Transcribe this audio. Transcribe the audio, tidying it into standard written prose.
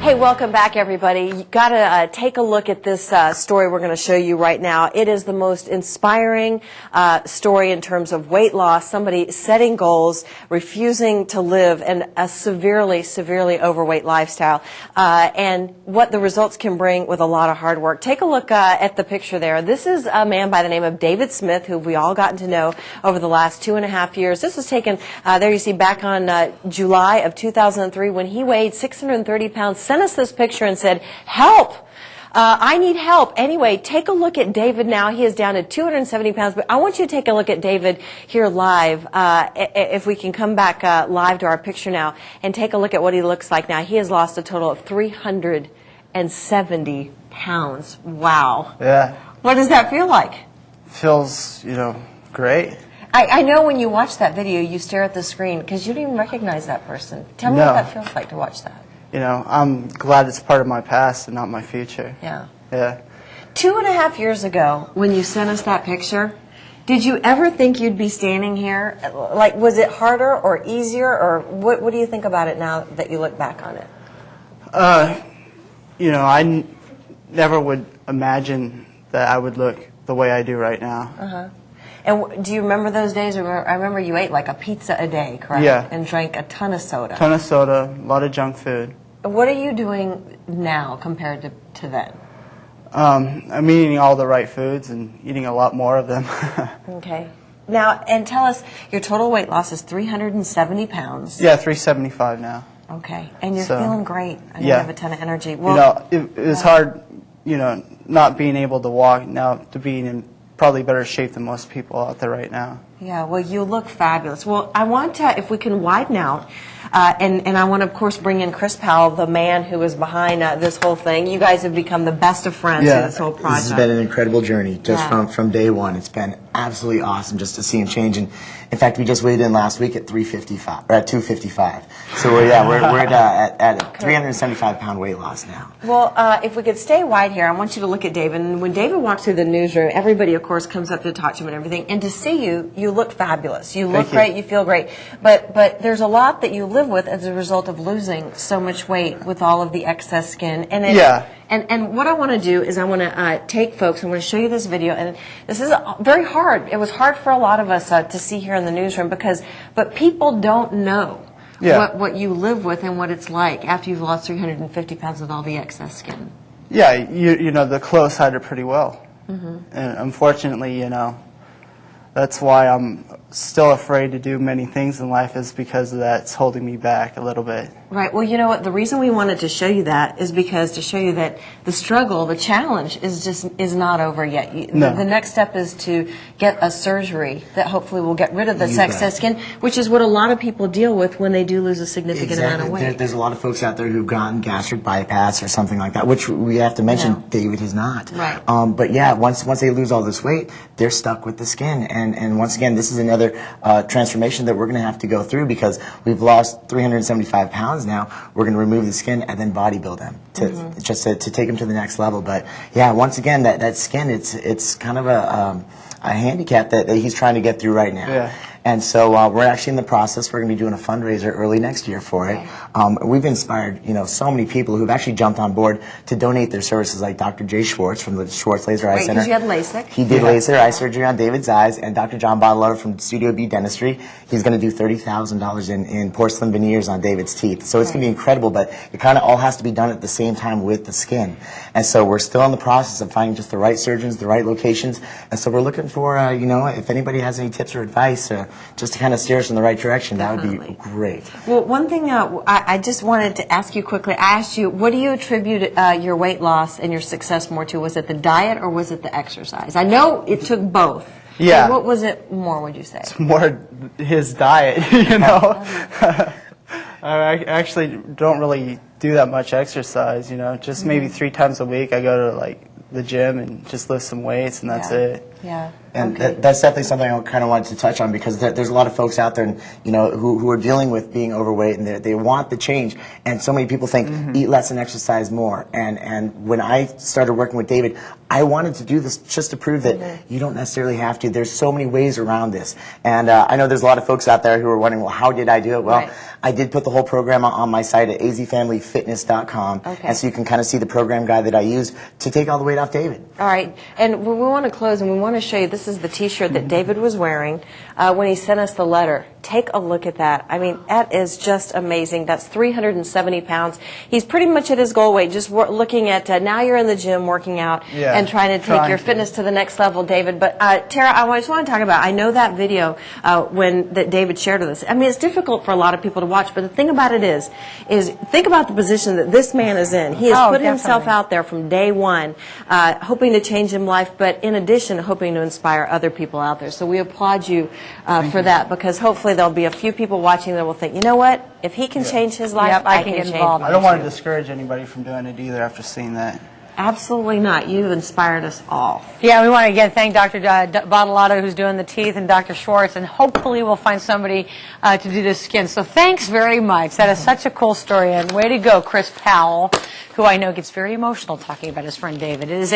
Hey, welcome back, everybody. You got to take a look at this story we're going to show you right now. It is the most inspiring story in terms of weight loss, somebody setting goals, refusing to live in a severely, severely overweight lifestyle, and what the results can bring with a lot of hard work. Take a look at the picture there. This is a man by the name of David Smith, who we all gotten to know over the last 2.5 years. This was taken, there you see, back on July of 2003 when he weighed 630 pounds, sent us this picture and said, help! I need help. Anyway, take a look at David now. He is down to 270 pounds, but I want you to take a look at David here live. If we can come back live to our picture now and take a look at what he looks like now. He has lost a total of 370 pounds. Wow. Yeah. What does that feel like? Feels, great. I know when you watch that video, you stare at the screen because you don't even recognize that person. Tell me what that feels like to watch that. I'm glad it's part of my past and not my future. Yeah. Yeah. 2.5 years ago, when you sent us that picture, did you ever think you'd be standing here? Like, was it harder or easier, or what do you think about it now that you look back on it? I never would imagine that I would look the way I do right now. Uh-huh. And do you remember those days? I remember you ate like a pizza a day, correct? Yeah. And drank a ton of soda. Ton of soda, a lot of junk food. What are you doing now compared to then? I'm eating all the right foods and eating a lot more of them. Okay. Now, and tell us, your total weight loss is 370 pounds. Yeah, 375 now. Okay. And you're feeling great. I know you have a ton of energy. Well, it was hard, not being able to walk now to being in probably better shape than most people out there right now. Yeah, well, you look fabulous. Well, I want to, if we can widen out, and I want to, of course, bring in Chris Powell, the man who is behind this whole thing. You guys have become the best of friends in this whole project. This has been an incredible journey just from day one. It's been absolutely awesome just to see him change. And in fact, we just weighed in last week at 355 or at 255. So we're at a 375-pound weight loss now. Well, if we could stay wide here, I want you to look at David. And when David walks through the newsroom, everybody, of course, comes up to talk to him and everything. And to see you, you look fabulous. You look great. You feel great. But there's a lot that you live with as a result of losing so much weight with all of the excess skin. And And what I want to do is I want to take folks, I'm going to show you this video, and this is very hard. It was hard for a lot of us to see here in the newsroom but people don't know what you live with and what it's like after you've lost 350 pounds with all the excess skin. Yeah, the clothes hide it pretty well. Mm-hmm. And unfortunately, that's why I'm still afraid to do many things in life, is because of that. It's holding me back a little bit. Right. Well, you know what? The reason we wanted to show you that is because to show you that the struggle, the challenge is not over yet. The next step is to get a surgery that hopefully will get rid of this excess skin, which is what a lot of people deal with when they do lose a significant amount of weight. There's a lot of folks out there who've gotten gastric bypass or something like that, which we have to mention David has not. Right. But yeah, once they lose all this weight, they're stuck with the skin. And once again, this is another transformation that we're going to have to go through, because we've lost 375 pounds now. We're going to remove the skin and then bodybuild them to take them to the next level. But yeah, once again, that skin, it's kind of a handicap that he's trying to get through right now. Yeah. And so we're actually in the process. We're going to be doing a fundraiser early next year for it. We've inspired, so many people who've actually jumped on board to donate their services, like Dr. Jay Schwartz from the Schwartz Laser Eye Center. Because you had LASIK. He did laser eye surgery on David's eyes, and Dr. John Bottler from Studio B Dentistry. He's going to do $30,000 in porcelain veneers on David's teeth. So it's going to be incredible, but it kind of all has to be done at the same time with the skin. And so we're still in the process of finding just the right surgeons, the right locations. And so we're looking for, if anybody has any tips or advice, just to kind of steer us in the right direction, that would be great. Well, one thing I just wanted to ask you quickly, I asked you, what do you attribute your weight loss and your success more to? Was it the diet or was it the exercise? I know it took both. Yeah. What was it more, would you say? It's more his diet, I actually don't really do that much exercise, just maybe 3 times a week I go to the gym and just lift some weights, and that's it. Yeah. And Okay. that's definitely something I kind of wanted to touch on, because there's a lot of folks out there, and, you know, who are dealing with being overweight, and they want the change. And so many people think, eat less and exercise more. And when I started working with David, I wanted to do this just to prove that you don't necessarily have to. There's so many ways around this. And I know there's a lot of folks out there who are wondering, well, how did I do it? Well, Right. I did put the whole program on my site at azfamilyfitness.com. Okay. And so you can kind of see the program guide that I use to take all the weight off David. All right, and we want to close, and we want to show you, this is the T-shirt that David was wearing when he sent us the letter. Take a look at that. I mean, that is just amazing. That's 370 pounds. He's pretty much at his goal weight, just looking at, now you're in the gym working out Yeah, and trying to take your fitness to the next level, David. But Tara, I just want to talk about, I know that video that David shared with us. I mean, it's difficult for a lot of people to watch, but the thing about it is think about the position that this man is in. He has put himself out there from day one, hoping to change his life, but in addition, hoping to inspire other people out there. So we applaud you for that, because hopefully there'll be a few people watching that will think, you know what, if he can change his life, Yep, I can can get change involved. mine I don't want too. to discourage anybody from doing it either after seeing that. Absolutely not. You've inspired us all. Yeah, we want to again thank Dr. Bottolato, who's doing the teeth, and Dr. Schwartz, and hopefully we'll find somebody to do the skin. So thanks very much. That is such a cool story, and way to go, Chris Powell, who I know gets very emotional talking about his friend David. It is